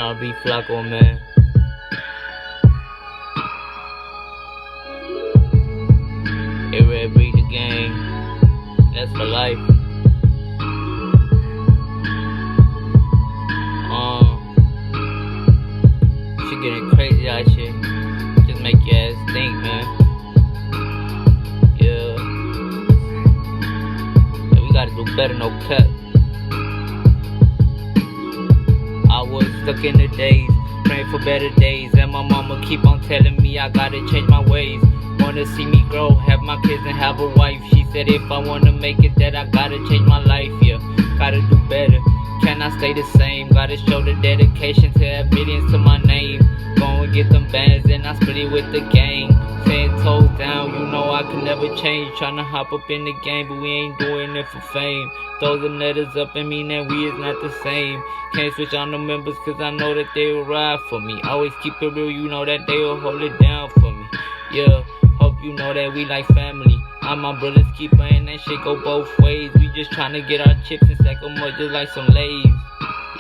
R&B Flacco, man. Every beat the game. That's for life. Shit getting crazy out here. Just make your ass think, man. Yeah, we gotta do better, no cut. I was stuck in the days, praying for better days, and my mama keep on telling me I gotta change my ways. Wanna see me grow, have my kids and have a wife. She said if I wanna make it that I gotta change my life, yeah. Gotta do better, cannot stay the same. Gotta show the dedication to add millions to my name. Go and get them bands and I split it with the gang. 10 toes down, you know I can never change. Tryna hop up in the game, but we ain't doing it for fame. Throw them letters up and mean that we is not the same. Can't switch on the members cause I know that they will ride for me. Always keep it real, you know that they will hold it down for me. Yeah, hope you know that we like family. I'm my brother's keeper and that shit go both ways. We just tryna get our chips and stack them up just like some Lays.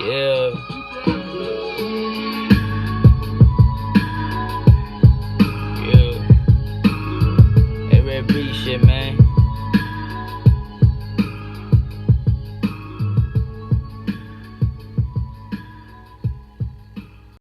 Yeah.